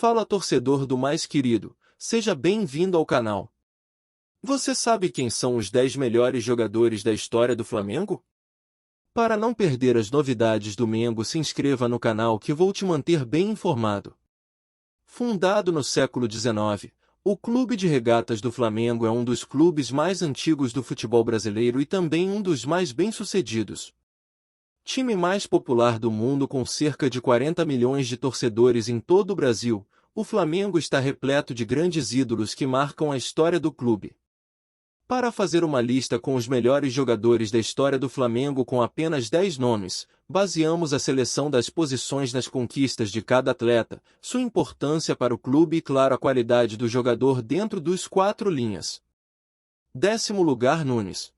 Fala torcedor do mais querido, seja bem-vindo ao canal. Você sabe quem são os 10 melhores jogadores da história do Flamengo? Para não perder as novidades do Mengo, se inscreva no canal que vou te manter bem informado. Fundado no século XIX, o Clube de Regatas do Flamengo é um dos clubes mais antigos do futebol brasileiro e também um dos mais bem-sucedidos. Time mais popular do mundo com cerca de 40 milhões de torcedores em todo o Brasil, o Flamengo está repleto de grandes ídolos que marcam a história do clube. Para fazer uma lista com os melhores jogadores da história do Flamengo com apenas 10 nomes, baseamos a seleção das posições nas conquistas de cada atleta, sua importância para o clube e, claro, a qualidade do jogador dentro dos 4 linhas. 10º lugar, Nunes.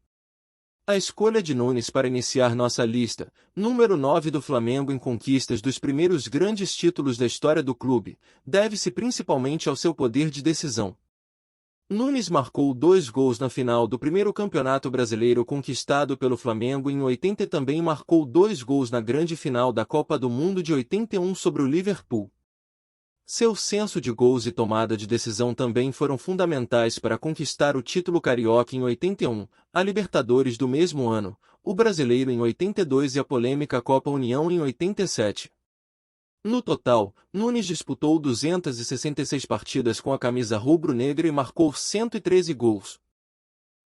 A escolha de Nunes para iniciar nossa lista, número 9 do Flamengo em conquistas dos primeiros grandes títulos da história do clube, deve-se principalmente ao seu poder de decisão. Nunes marcou 2 gols na final do primeiro Campeonato Brasileiro conquistado pelo Flamengo em 80 e também marcou 2 gols na grande final da Copa do Mundo de 81 sobre o Liverpool. Seu senso de gols e tomada de decisão também foram fundamentais para conquistar o título carioca em 81, a Libertadores do mesmo ano, o Brasileiro em 82 e a polêmica Copa União em 87. No total, Nunes disputou 266 partidas com a camisa rubro-negra e marcou 113 gols.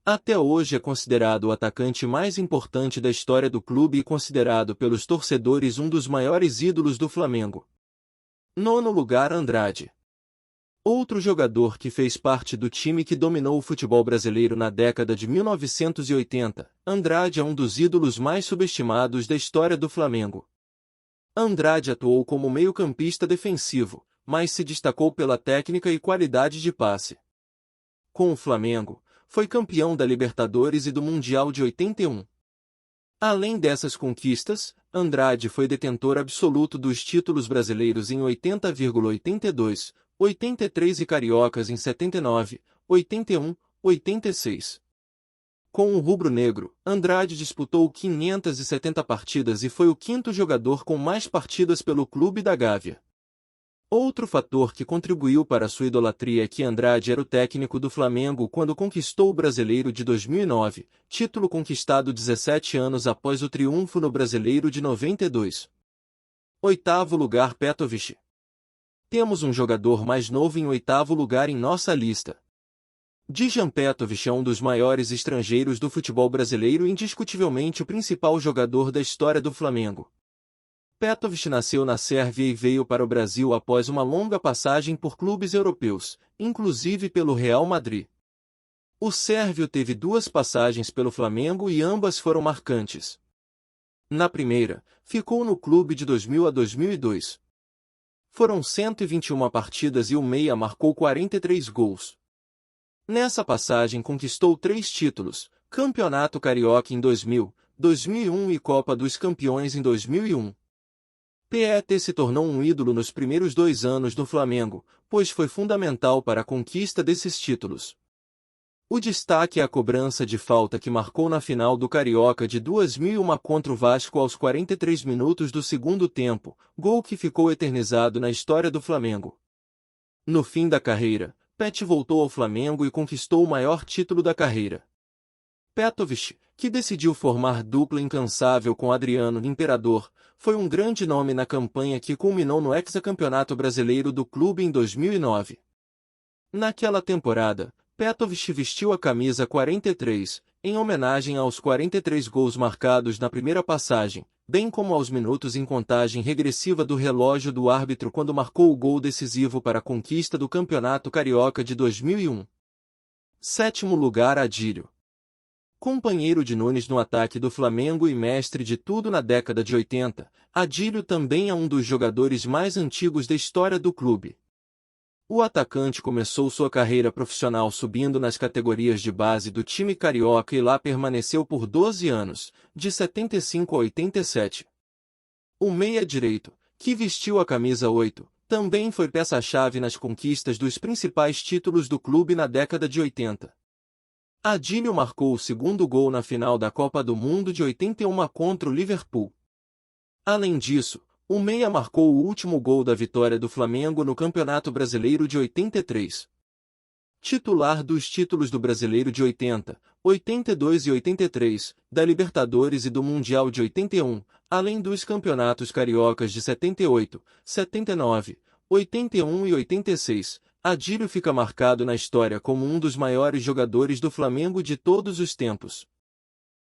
Até hoje é considerado o atacante mais importante da história do clube e considerado pelos torcedores um dos maiores ídolos do Flamengo. 9º lugar, Andrade. Outro jogador que fez parte do time que dominou o futebol brasileiro na década de 1980, Andrade é um dos ídolos mais subestimados da história do Flamengo. Andrade atuou como meio-campista defensivo, mas se destacou pela técnica e qualidade de passe. Com o Flamengo, foi campeão da Libertadores e do Mundial de 81. Além dessas conquistas, Andrade foi detentor absoluto dos títulos brasileiros em 80,82, 83 e cariocas em 79, 81, 86. Com o rubro-negro, Andrade disputou 570 partidas e foi o 5º jogador com mais partidas pelo clube da Gávea. Outro fator que contribuiu para sua idolatria é que Andrade era o técnico do Flamengo quando conquistou o Brasileiro de 2009, título conquistado 17 anos após o triunfo no Brasileiro de 92. 8º lugar, Petrovic. Temos um jogador mais novo em 8º lugar em nossa lista. Dejan Petrovic é um dos maiores estrangeiros do futebol brasileiro e indiscutivelmente o principal jogador da história do Flamengo. Petrovic nasceu na Sérvia e veio para o Brasil após uma longa passagem por clubes europeus, inclusive pelo Real Madrid. O sérvio teve 2 passagens pelo Flamengo e ambas foram marcantes. Na primeira, ficou no clube de 2000 a 2002. Foram 121 partidas e o meia marcou 43 gols. Nessa passagem conquistou 3 títulos, Campeonato Carioca em 2000, 2001 e Copa dos Campeões em 2001. Pet se tornou um ídolo nos primeiros 2 anos do Flamengo, pois foi fundamental para a conquista desses títulos. O destaque é a cobrança de falta que marcou na final do Carioca de 2001 contra o Vasco aos 43 minutos do segundo tempo, gol que ficou eternizado na história do Flamengo. No fim da carreira, Pet voltou ao Flamengo e conquistou o maior título da carreira. Petrovic, que decidiu formar dupla incansável com Adriano Imperador, foi um grande nome na campanha que culminou no hexacampeonato brasileiro do clube em 2009. Naquela temporada, Petrovic vestiu a camisa 43, em homenagem aos 43 gols marcados na primeira passagem, bem como aos minutos em contagem regressiva do relógio do árbitro quando marcou o gol decisivo para a conquista do Campeonato Carioca de 2001. 7º lugar, Adílio. Companheiro de Nunes no ataque do Flamengo e mestre de tudo na década de 80, Adílio também é um dos jogadores mais antigos da história do clube. O atacante começou sua carreira profissional subindo nas categorias de base do time carioca e lá permaneceu por 12 anos, de 75 a 87. O meia-direito, que vestiu a camisa 8, também foi peça-chave nas conquistas dos principais títulos do clube na década de 80. Adílio marcou o 2º gol na final da Copa do Mundo de 81 contra o Liverpool. Além disso, O meia marcou o último gol da vitória do Flamengo no Campeonato Brasileiro de 83. Titular dos títulos do Brasileiro de 80, 82 e 83, da Libertadores e do Mundial de 81, além dos campeonatos cariocas de 78, 79, 81 e 86, Adílio fica marcado na história como um dos maiores jogadores do Flamengo de todos os tempos.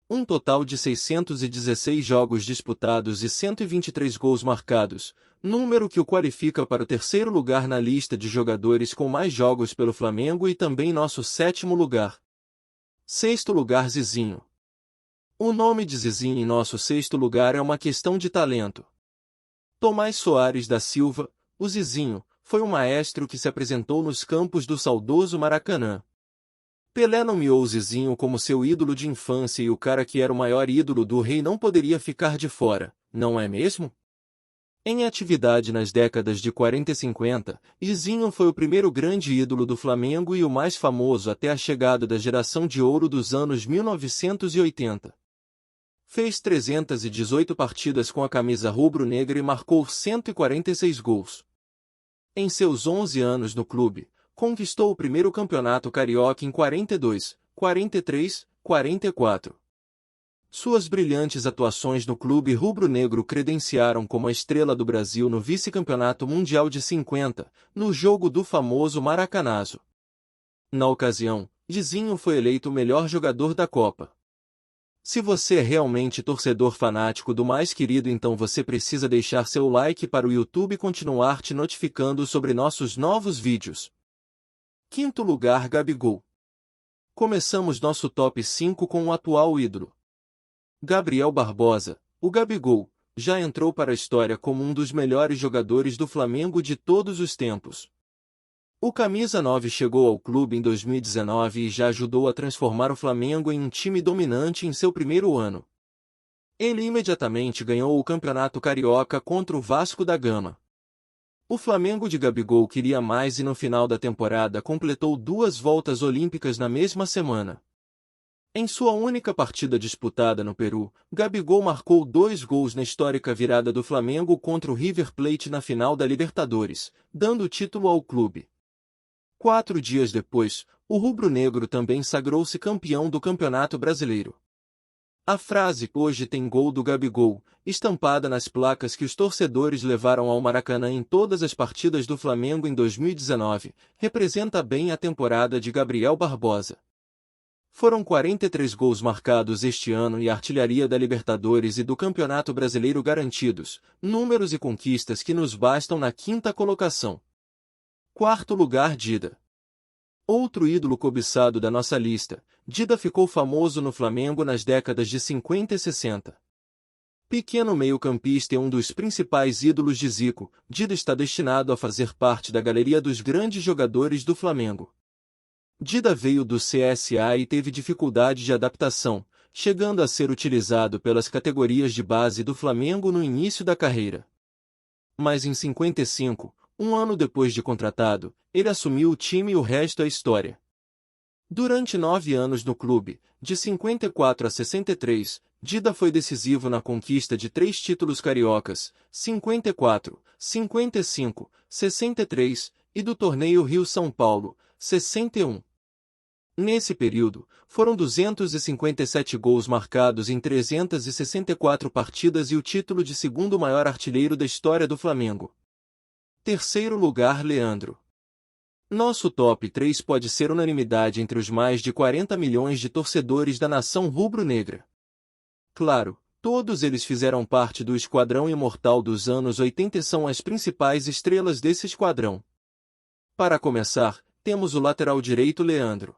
Um total de 616 jogos disputados e 123 gols marcados, número que o qualifica para o terceiro lugar na lista de jogadores com mais jogos pelo Flamengo e também nosso sétimo lugar. Sexto lugar, Zizinho. O nome de Zizinho em nosso sexto lugar é uma questão de talento. Tomás Soares da Silva, o Zizinho, foi um maestro que se apresentou nos campos do saudoso Maracanã. Pelé nomeou o Zizinho como seu ídolo de infância e o cara que era o maior ídolo do rei não poderia ficar de fora, não é mesmo? Em atividade nas décadas de 40 e 50, Zizinho foi o primeiro grande ídolo do Flamengo e o mais famoso até a chegada da geração de ouro dos anos 1980. Fez 318 partidas com a camisa rubro-negra e marcou 146 gols. Em seus 11 anos no clube, conquistou o primeiro campeonato carioca em 42, 43, 44. Suas brilhantes atuações no clube rubro-negro credenciaram como a estrela do Brasil no vice-campeonato mundial de 50, no jogo do famoso Maracanazo. Na ocasião, Zizinho foi eleito o melhor jogador da Copa. Se você é realmente torcedor fanático do mais querido, então você precisa deixar seu like para o YouTube continuar te notificando sobre nossos novos vídeos. Quinto lugar, Gabigol. Começamos nosso top 5 com o atual ídolo. Gabriel Barbosa, o Gabigol, já entrou para a história como um dos melhores jogadores do Flamengo de todos os tempos. O camisa 9 chegou ao clube em 2019 e já ajudou a transformar o Flamengo em um time dominante em seu primeiro ano. Ele imediatamente ganhou o Campeonato Carioca contra o Vasco da Gama. O Flamengo de Gabigol queria mais e no final da temporada completou 2 voltas olímpicas na mesma semana. Em sua única partida disputada no Peru, Gabigol marcou 2 gols na histórica virada do Flamengo contra o River Plate na final da Libertadores, dando o título ao clube. 4 dias depois, o rubro-negro também sagrou-se campeão do Campeonato Brasileiro. A frase "Hoje tem gol do Gabigol", estampada nas placas que os torcedores levaram ao Maracanã em todas as partidas do Flamengo em 2019, representa bem a temporada de Gabriel Barbosa. Foram 43 gols marcados este ano e a artilharia da Libertadores e do Campeonato Brasileiro garantidos, números e conquistas que nos bastam na 5ª colocação. Quarto lugar, Dida. Outro ídolo cobiçado da nossa lista, Dida ficou famoso no Flamengo nas décadas de 50 e 60. Pequeno meio-campista e um dos principais ídolos de Zico, Dida está destinado a fazer parte da galeria dos grandes jogadores do Flamengo. Dida veio do CSA e teve dificuldade de adaptação, chegando a ser utilizado pelas categorias de base do Flamengo no início da carreira. Mas em 55, um ano depois de contratado, ele assumiu o time e o resto é história. Durante 9 anos no clube, de 54 a 63, Dida foi decisivo na conquista de 3 títulos cariocas, 54, 55, 63, e do torneio Rio-São Paulo, 61. Nesse período, foram 257 gols marcados em 364 partidas e o título de segundo maior artilheiro da história do Flamengo. Terceiro lugar, Leandro. Nosso top 3 pode ser unanimidade entre os mais de 40 milhões de torcedores da nação rubro-negra. Claro, todos eles fizeram parte do esquadrão imortal dos anos 80 e são as principais estrelas desse esquadrão. Para começar, temos o lateral direito Leandro.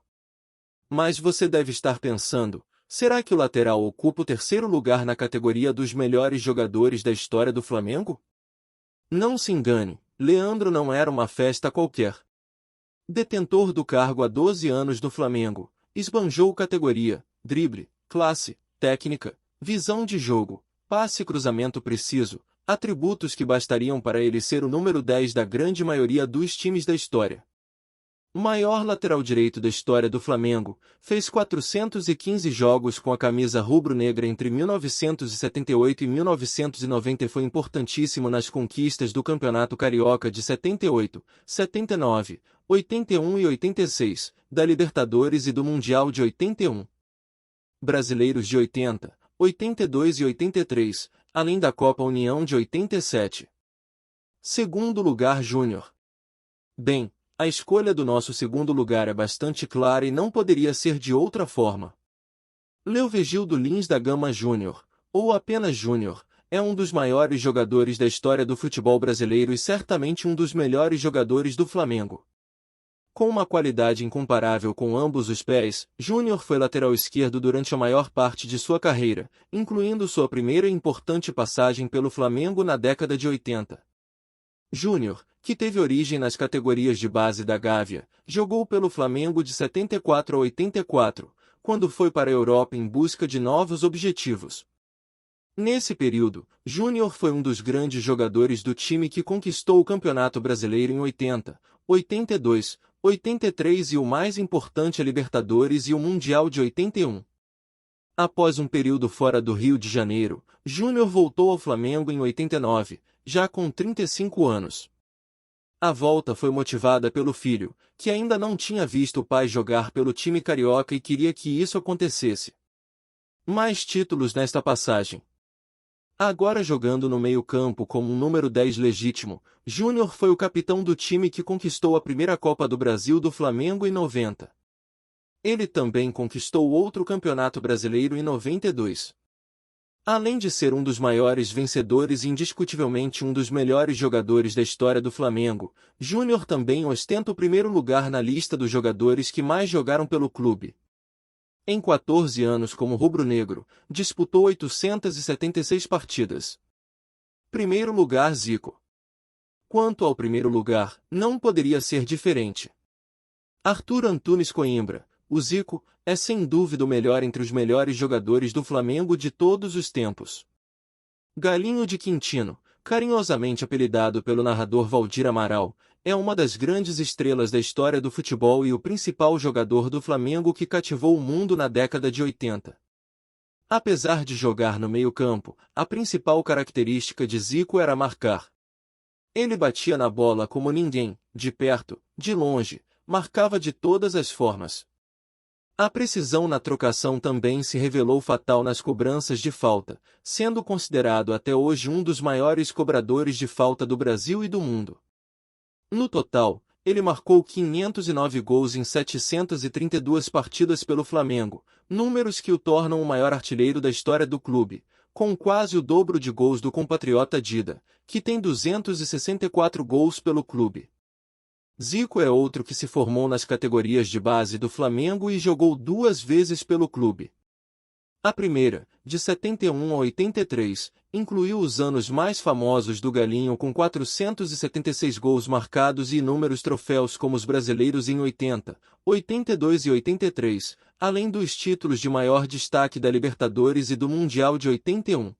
Mas você deve estar pensando, será que o lateral ocupa o terceiro lugar na categoria dos melhores jogadores da história do Flamengo? Não se engane, Leandro não era uma festa qualquer. Detentor do cargo há 12 anos no Flamengo, esbanjou categoria, drible, classe, técnica, visão de jogo, passe e cruzamento preciso, atributos que bastariam para ele ser o número 10 da grande maioria dos times da história. O maior lateral direito da história do Flamengo, fez 415 jogos com a camisa rubro-negra entre 1978 e 1990 e foi importantíssimo nas conquistas do Campeonato Carioca de 78, 79, 81 e 86, da Libertadores e do Mundial de 81. Brasileiros de 80, 82 e 83, além da Copa União de 87. Segundo lugar, Júnior. Bem, a escolha do nosso segundo lugar é bastante clara e não poderia ser de outra forma. Leovegildo Lins da Gama Júnior, ou apenas Júnior, é um dos maiores jogadores da história do futebol brasileiro e certamente um dos melhores jogadores do Flamengo. Com uma qualidade incomparável com ambos os pés, Júnior foi lateral esquerdo durante a maior parte de sua carreira, incluindo sua primeira e importante passagem pelo Flamengo na década de 80. Júnior, que teve origem nas categorias de base da Gávea, jogou pelo Flamengo de 74 a 84, quando foi para a Europa em busca de novos objetivos. Nesse período, Júnior foi um dos grandes jogadores do time que conquistou o Campeonato Brasileiro em 80, 82, 83 e o mais importante a Libertadores e o Mundial de 81. Após um período fora do Rio de Janeiro, Júnior voltou ao Flamengo em 89, já com 35 anos. A volta foi motivada pelo filho, que ainda não tinha visto o pai jogar pelo time carioca e queria que isso acontecesse. Mais títulos nesta passagem. Agora jogando no meio-campo como um número 10 legítimo, Júnior foi o capitão do time que conquistou a primeira Copa do Brasil do Flamengo em 90. Ele também conquistou outro Campeonato Brasileiro em 92. Além de ser um dos maiores vencedores e indiscutivelmente um dos melhores jogadores da história do Flamengo, Júnior também ostenta o primeiro lugar na lista dos jogadores que mais jogaram pelo clube. Em 14 anos como rubro-negro, disputou 876 partidas. Primeiro lugar, Zico. Quanto ao primeiro lugar, não poderia ser diferente. Arthur Antunes Coimbra, o Zico, é sem dúvida o melhor entre os melhores jogadores do Flamengo de todos os tempos. Galinho de Quintino, carinhosamente apelidado pelo narrador Valdir Amaral, é uma das grandes estrelas da história do futebol e o principal jogador do Flamengo que cativou o mundo na década de 80. Apesar de jogar no meio-campo, a principal característica de Zico era marcar. Ele batia na bola como ninguém, de perto, de longe, marcava de todas as formas. A precisão na trocação também se revelou fatal nas cobranças de falta, sendo considerado até hoje um dos maiores cobradores de falta do Brasil e do mundo. No total, ele marcou 509 gols em 732 partidas pelo Flamengo, números que o tornam o maior artilheiro da história do clube, com quase o dobro de gols do compatriota Dida, que tem 264 gols pelo clube. Zico é outro que se formou nas categorias de base do Flamengo e jogou 2 vezes pelo clube. A primeira, de 71 a 83, incluiu os anos mais famosos do Galinho com 476 gols marcados e inúmeros troféus como os brasileiros em 80, 82 e 83, além dos títulos de maior destaque da Libertadores e do Mundial de 81.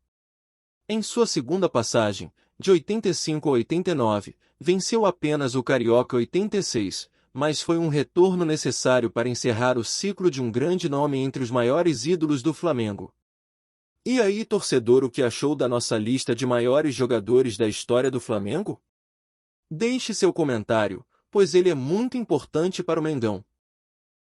Em sua segunda passagem, de 85 a 89, venceu apenas o Carioca 86, mas foi um retorno necessário para encerrar o ciclo de um grande nome entre os maiores ídolos do Flamengo. E aí, torcedor, o que achou da nossa lista de maiores jogadores da história do Flamengo? Deixe seu comentário, pois ele é muito importante para o Mengão.